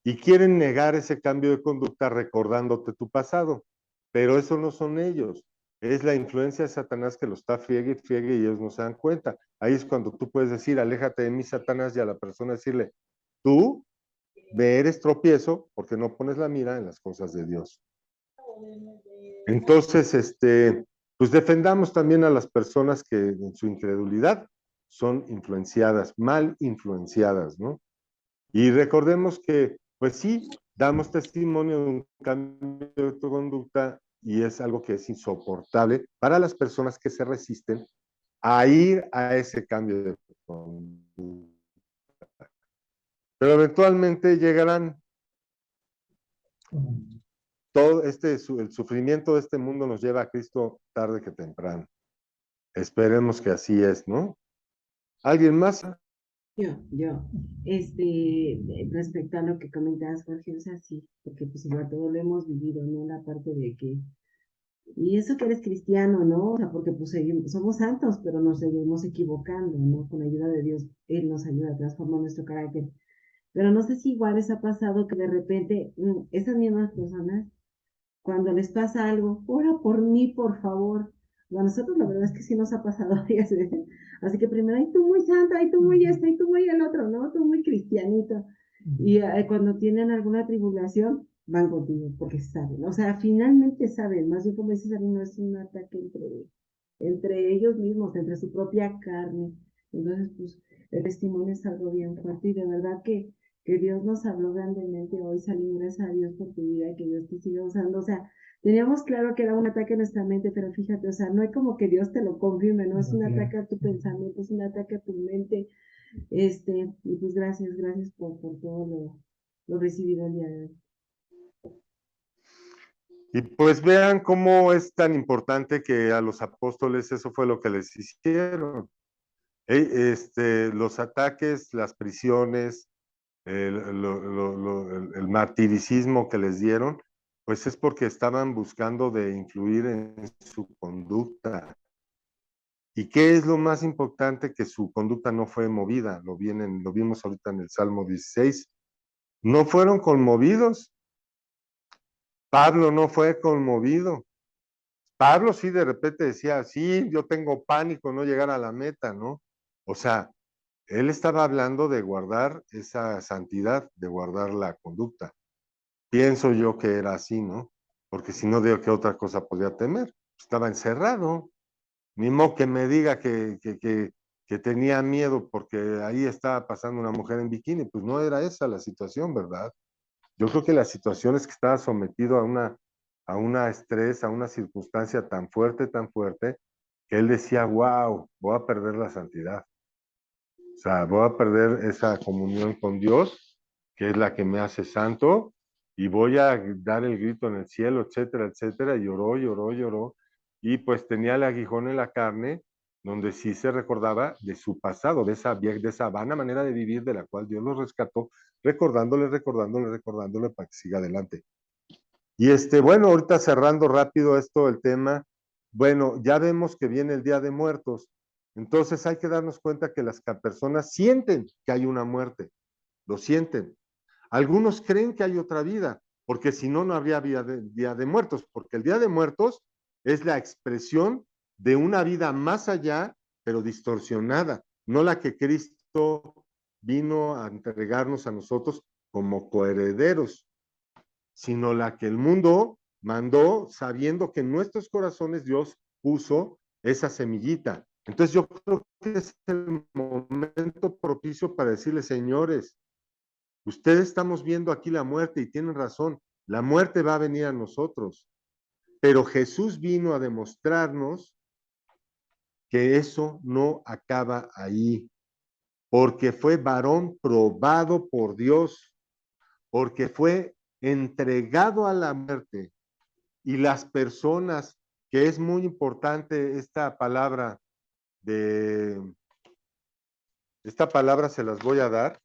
Y quieren negar ese cambio de conducta recordándote tu pasado. Pero eso no son ellos. Es la influencia de Satanás que lo está friegue y friegue y ellos no se dan cuenta. Ahí es cuando tú puedes decir, aléjate de mí, Satanás, y a la persona decirle, tú me eres tropiezo porque no pones la mira en las cosas de Dios. Entonces, pues defendamos también a las personas que en su incredulidad son influenciadas, mal influenciadas, ¿no? Y recordemos que, pues sí, damos testimonio de un cambio de conducta y es algo que es insoportable para las personas que se resisten a ir a ese cambio de conducta. Pero eventualmente llegarán. todo el sufrimiento de este mundo nos lleva a Cristo tarde que temprano. Esperemos que así es, ¿no? ¿Alguien más? Respecto a lo que comentabas, Jorge, o sea, sí, porque pues igual todo lo hemos vivido, ¿no? La parte de que, y eso que eres cristiano, ¿no? O sea, porque pues somos santos, pero nos seguimos equivocando, ¿no? Con la ayuda de Dios, Él nos ayuda a transformar nuestro carácter. Pero no sé si igual les ha pasado que de repente esas mismas personas, cuando les pasa algo, ora por mí, por favor. A nosotros la verdad es que sí nos ha pasado varias veces. Así que primero, ay, tú muy santo, ay, tú muy esto, ay, tú muy el otro, ¿no? Tú muy cristianito. Y cuando tienen alguna tribulación, van contigo, porque saben. O sea, finalmente saben. Más bien como dices, no es un ataque entre ellos mismos, entre su propia carne. Entonces, pues, el testimonio es algo bien fuerte y de verdad que Dios nos habló grandemente hoy. Salimos, gracias a Dios por tu vida, que Dios te siga usando. O sea, teníamos claro que era un ataque a nuestra mente, pero fíjate, o sea, no es como que Dios te lo confirme, no es un ataque a tu pensamiento, es un ataque a tu mente. Y pues gracias por todo lo recibido el día de hoy. Y pues vean cómo es tan importante que a los apóstoles eso fue lo que les hicieron. Los ataques, las prisiones, el martiricismo que les dieron, pues es porque estaban buscando de influir en su conducta. ¿Y qué es lo más importante? Que su conducta no fue movida, lo vimos ahorita en el Salmo 16. No fueron conmovidos. Pablo no fue conmovido. Pablo sí de repente decía, sí, yo tengo pánico no llegar a la meta, ¿no? O sea, él estaba hablando de guardar esa santidad, de guardar la conducta. Pienso yo que era así, ¿no? Porque si no, ¿de qué otra cosa podía temer? Estaba encerrado. Ni modo que me diga que tenía miedo porque ahí estaba pasando una mujer en bikini. Pues no era esa la situación, ¿verdad? Yo creo que la situación es que estaba sometido a una estrés, a una circunstancia tan fuerte, que él decía, wow, voy a perder la santidad. O sea, voy a perder esa comunión con Dios, que es la que me hace santo, y voy a dar el grito en el cielo, etcétera, etcétera. Y lloró. Y pues tenía el aguijón en la carne, donde sí se recordaba de su pasado, de esa vana manera de vivir de la cual Dios los rescató, recordándole para que siga adelante. Y bueno, ahorita cerrando rápido el tema, bueno, ya vemos que viene el Día de Muertos, entonces hay que darnos cuenta que las personas sienten que hay una muerte, lo sienten. Algunos creen que hay otra vida, porque si no, no habría Día de Muertos, porque el Día de Muertos es la expresión de una vida más allá, pero distorsionada, no la que Cristo vino a entregarnos a nosotros como coherederos, sino la que el mundo mandó sabiendo que en nuestros corazones Dios puso esa semillita. Entonces yo creo que es el momento propicio para decirles, señores, ustedes estamos viendo aquí la muerte y tienen razón, la muerte va a venir a nosotros, pero Jesús vino a demostrarnos que eso no acaba ahí, porque fue varón probado por Dios, porque fue entregado a la muerte. Y las personas, que es muy importante esta palabra se las voy a dar,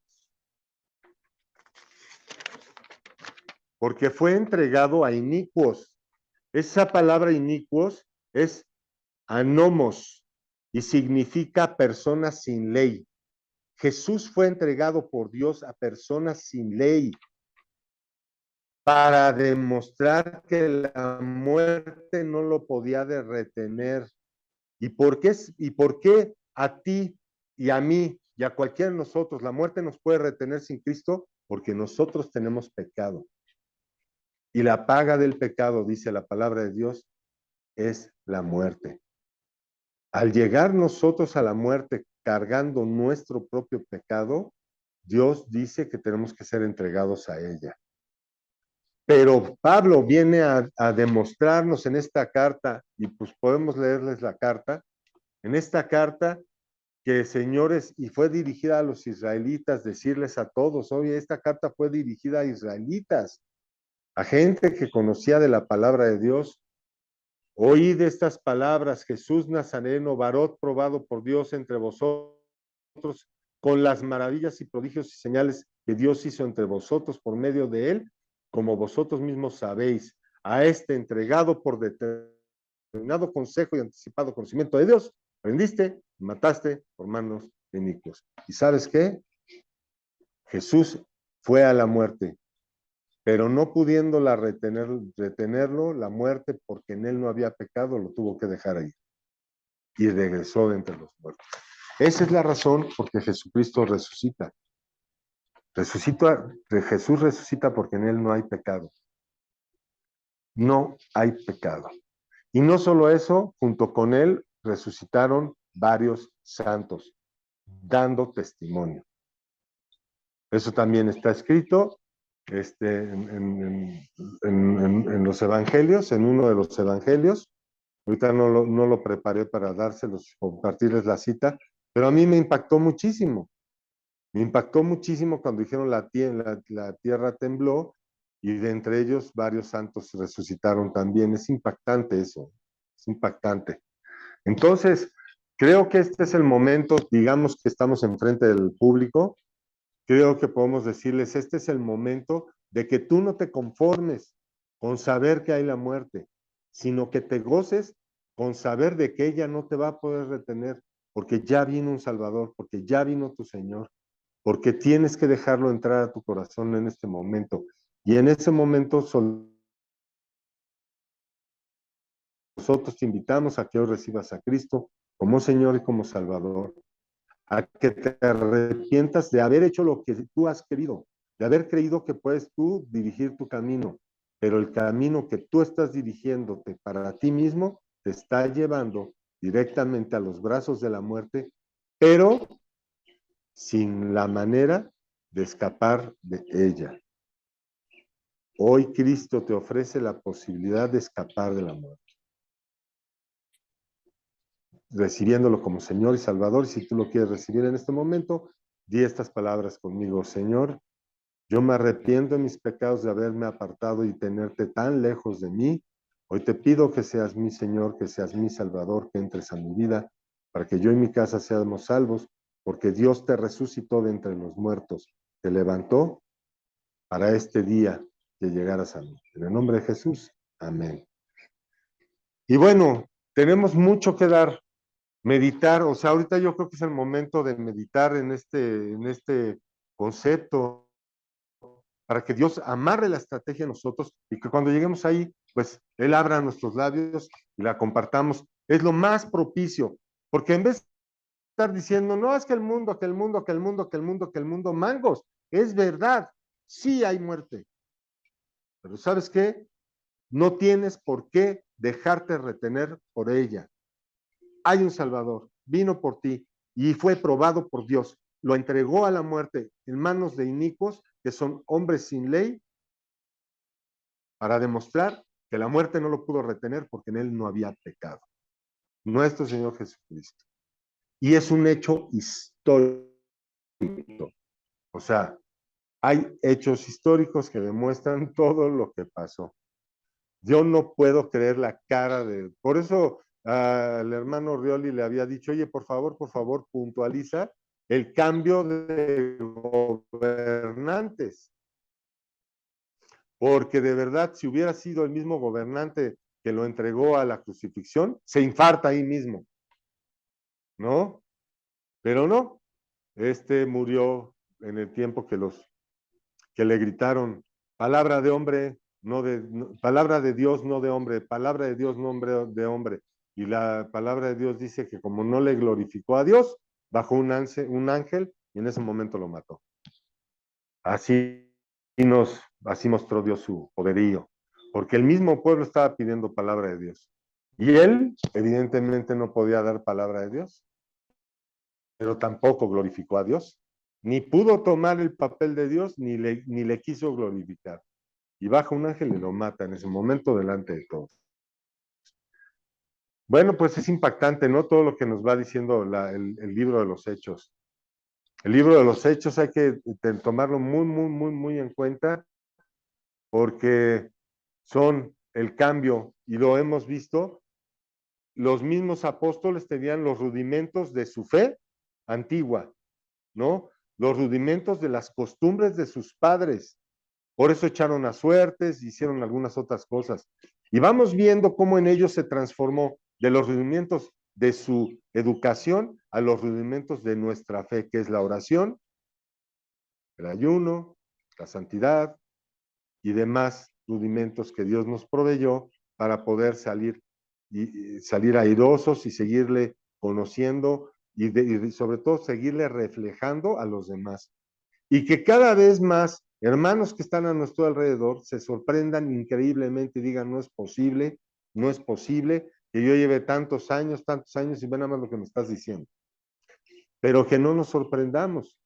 porque fue entregado a inicuos. Esa palabra inicuos es anomos y significa personas sin ley. Jesús fue entregado por Dios a personas sin ley para demostrar que la muerte no lo podía retener. ¿Y por qué a ti y a mí y a cualquiera de nosotros la muerte nos puede retener sin Cristo? Porque nosotros tenemos pecado. Y la paga del pecado, dice la palabra de Dios, es la muerte. Al llegar nosotros a la muerte cargando nuestro propio pecado, Dios dice que tenemos que ser entregados a ella. Pero Pablo viene a demostrarnos en esta carta, y pues podemos leerles la carta, en esta carta que, señores, y fue dirigida a los israelitas, decirles a todos, oye, esta carta fue dirigida a israelitas, a gente que conocía de la palabra de Dios. Oíd estas palabras: Jesús Nazareno, varón probado por Dios entre vosotros, con las maravillas y prodigios y señales que Dios hizo entre vosotros por medio de él, como vosotros mismos sabéis. A este entregado por determinado consejo y anticipado conocimiento de Dios, prendiste y mataste por manos de inicuos. ¿Y sabes qué? Jesús fue a la muerte, pero no pudiéndola retenerlo, la muerte, porque en él no había pecado, lo tuvo que dejar ahí. Y regresó de entre los muertos. Esa es la razón por que Jesucristo resucita. Jesús resucita porque en él no hay pecado. No hay pecado. Y no solo eso, junto con él resucitaron varios santos, dando testimonio. Eso también está escrito en los evangelios, en uno de los evangelios. Ahorita no lo preparé para dárselos, compartirles la cita, pero a mí me impactó muchísimo. Me impactó muchísimo cuando dijeron la tierra tembló y de entre ellos varios santos resucitaron también. Es impactante eso, es impactante. Entonces, creo que este es el momento, digamos que estamos enfrente del público, creo que podemos decirles, este es el momento de que tú no te conformes con saber que hay la muerte, sino que te goces con saber de que ella no te va a poder retener, porque ya vino un Salvador, porque ya vino tu Señor, porque tienes que dejarlo entrar a tu corazón en este momento. Y en ese momento nosotros te invitamos a que hoy recibas a Cristo como Señor y como Salvador, a que te arrepientas de haber hecho lo que tú has querido, de haber creído que puedes tú dirigir tu camino, pero el camino que tú estás dirigiéndote para ti mismo te está llevando directamente a los brazos de la muerte, pero sin la manera de escapar de ella. Hoy Cristo te ofrece la posibilidad de escapar de la muerte, recibiéndolo como Señor y Salvador. Y si tú lo quieres recibir en este momento, di estas palabras conmigo: Señor, yo me arrepiento de mis pecados de haberme apartado y tenerte tan lejos de mí. Hoy te pido que seas mi Señor, que seas mi Salvador, que entres a mi vida, para que yo y mi casa seamos salvos, porque Dios te resucitó de entre los muertos, te levantó para este día que llegaras a mí. En el nombre de Jesús, amén. Y bueno, tenemos mucho que dar, meditar, o sea, ahorita yo creo que es el momento de meditar en este concepto, para que Dios amarre la estrategia a nosotros y que cuando lleguemos ahí, pues Él abra nuestros labios y la compartamos. Es lo más propicio, porque en vez de estar diciendo, no, es que el mundo, que el mundo, que el mundo, que el mundo, que el mundo, mangos, es verdad, sí hay muerte. Pero ¿sabes qué? No tienes por qué dejarte retener por ella. Hay un Salvador, vino por ti y fue probado por Dios. Lo entregó a la muerte en manos de inicuos, que son hombres sin ley, para demostrar que la muerte no lo pudo retener porque en él no había pecado. Nuestro Señor Jesucristo. Y es un hecho histórico. O sea, hay hechos históricos que demuestran todo lo que pasó. Yo no puedo creer la cara de... Por eso al hermano Rioli le había dicho, oye, por favor, puntualiza el cambio de gobernantes. Porque de verdad, si hubiera sido el mismo gobernante que lo entregó a la crucifixión, se infarta ahí mismo, ¿no? Pero no, murió en el tiempo que le gritaron, palabra de hombre, palabra de Dios, no de hombre, palabra de Dios, no de hombre. Y la palabra de Dios dice que como no le glorificó a Dios, bajó un ángel y en ese momento lo mató. Así mostró Dios su poderío, porque el mismo pueblo estaba pidiendo palabra de Dios. Y él, evidentemente, no podía dar palabra de Dios, pero tampoco glorificó a Dios, ni pudo tomar el papel de Dios, ni le quiso glorificar. Y baja un ángel y lo mata en ese momento delante de todos. Bueno, pues es impactante, ¿no? Todo lo que nos va diciendo el libro de los Hechos. El libro de los Hechos hay que tomarlo muy, muy, muy, muy en cuenta, porque son el cambio, y lo hemos visto, los mismos apóstoles tenían los rudimentos de su fe antigua, ¿no? Los rudimentos de las costumbres de sus padres. Por eso echaron a suertes, hicieron algunas otras cosas. Y vamos viendo cómo en ellos se transformó de los rudimentos de su educación a los rudimentos de nuestra fe, que es la oración, el ayuno, la santidad y demás rudimentos que Dios nos proveyó para poder salir airosos y seguirle conociendo y sobre todo seguirle reflejando a los demás. Y que cada vez más hermanos que están a nuestro alrededor se sorprendan increíblemente y digan, no es posible que yo lleve tantos años y ven nada más lo que me estás diciendo. Pero que no nos sorprendamos,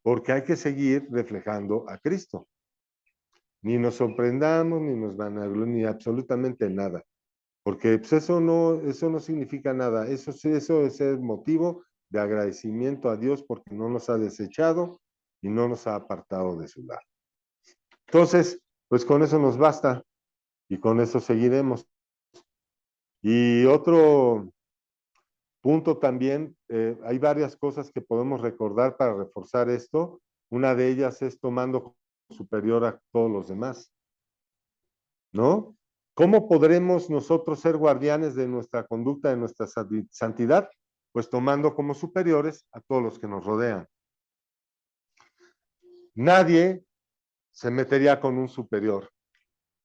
porque hay que seguir reflejando a Cristo. Ni nos sorprendamos, ni nos vanagloriemos, ni absolutamente nada. Porque pues, eso no significa nada. Eso es el motivo de agradecimiento a Dios porque no nos ha desechado y no nos ha apartado de su lado. Entonces, pues con eso nos basta y con eso seguiremos. Y otro punto también, hay varias cosas que podemos recordar para reforzar esto. Una de ellas es tomando superior a todos los demás, ¿no? ¿Cómo podremos nosotros ser guardianes de nuestra conducta, de nuestra santidad? Pues tomando como superiores a todos los que nos rodean. Nadie se metería con un superior.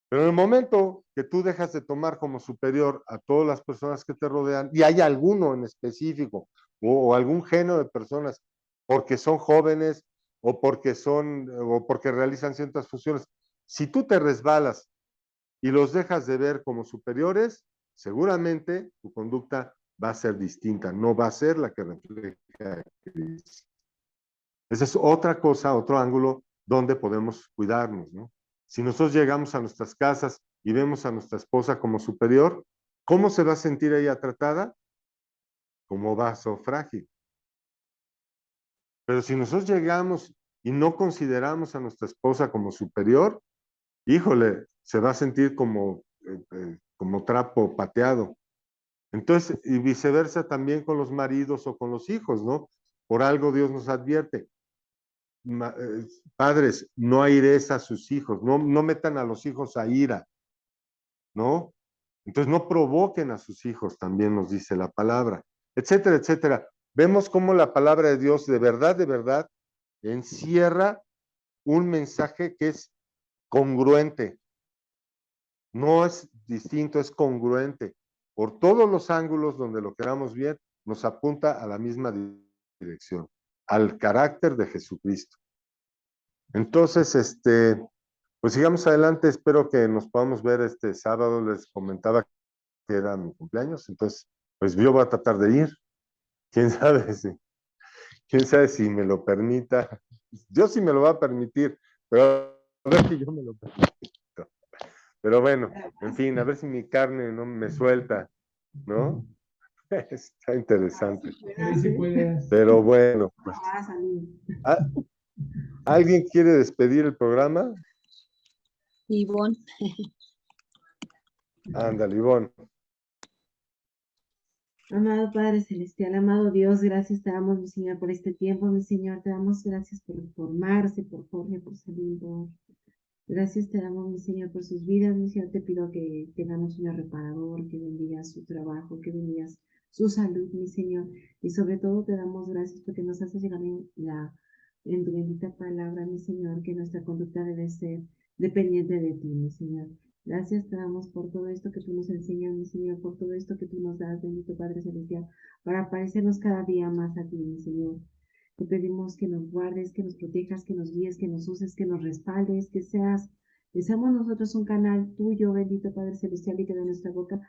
Pero en el momento que tú dejas de tomar como superior a todas las personas que te rodean, y hay alguno en específico, o algún género de personas, porque son jóvenes, o porque realizan ciertas funciones, si tú te resbalas y los dejas de ver como superiores, seguramente tu conducta va a ser distinta, no va a ser la que refleja a Cristo. Esa es otra cosa, otro ángulo donde podemos cuidarnos, ¿no? Si nosotros llegamos a nuestras casas y vemos a nuestra esposa como superior, ¿cómo se va a sentir ella tratada? Como vaso frágil. Pero si nosotros llegamos y no consideramos a nuestra esposa como superior, híjole, se va a sentir como trapo pateado. Entonces, y viceversa también con los maridos o con los hijos, ¿no? Por algo Dios nos advierte. Padres, no aires a sus hijos, no metan a los hijos a ira, ¿no? Entonces no provoquen a sus hijos, también nos dice la palabra, etcétera, etcétera. Vemos cómo la palabra de Dios de verdad, encierra un mensaje que es congruente. No es distinto, es congruente. Por todos los ángulos donde lo queramos ver, nos apunta a la misma dirección, al carácter de Jesucristo. Entonces, pues sigamos adelante, espero que nos podamos ver este sábado. Les comentaba que era mi cumpleaños, entonces, pues yo voy a tratar de ir. Quién sabe si me lo permita. Yo sí me lo voy a permitir, pero a ver si yo me lo permito. Pero bueno, en fin, a ver si mi carne no me suelta, ¿no? Está interesante. Pero bueno, pues. ¿Alguien quiere despedir el programa? Ivonne. Ándale, Ivonne. Amado Padre Celestial, amado Dios, gracias te damos, mi Señor, por este tiempo, mi Señor. Te damos gracias por Marce, por Jorge, por Salvador. Gracias te damos, mi Señor, por sus vidas, mi Señor. Te pido que tengamos un reparador, que bendigas su trabajo, que bendigas su salud, mi Señor. Y sobre todo te damos gracias porque nos haces llegar en tu bendita palabra, mi Señor, que nuestra conducta debe ser dependiente de ti, mi Señor. Gracias te damos por todo esto que tú nos enseñas, mi Señor, por todo esto que tú nos das, bendito Padre Celestial, para parecernos cada día más a ti, mi Señor. Te pedimos que nos guardes, que nos protejas, que nos guíes, que nos uses, que nos respaldes, que seamos nosotros un canal tuyo, bendito Padre Celestial, y que de nuestra boca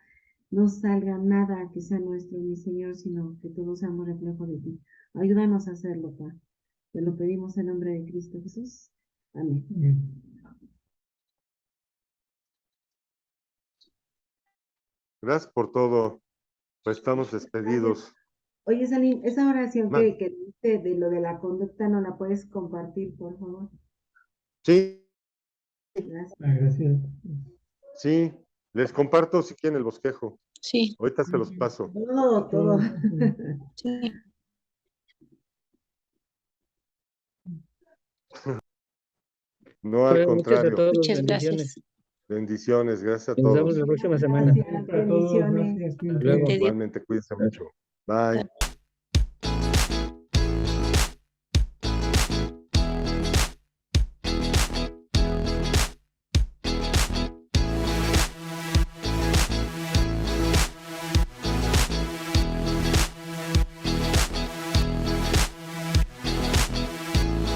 no salga nada que sea nuestro, mi Señor, sino que todos seamos reflejo de ti. Ayúdanos a hacerlo, Padre. Te lo pedimos en nombre de Cristo Jesús. Amén. Gracias por todo. Pues estamos despedidos. Oye, Salim, esa oración que dice de lo de la conducta, ¿no la puedes compartir, por favor? Sí. Gracias. Gracias. Sí, les comparto si quieren el bosquejo. Sí, Ahorita se los paso. Todo. sí. No, al Buenas noches a contrario. todos. Muchas Bendiciones. gracias. Bendiciones, gracias a Nos vemos todos. la próxima semana. Gracias, bendiciones. Hasta luego. Te digo. Igualmente, cuídense mucho. Bye.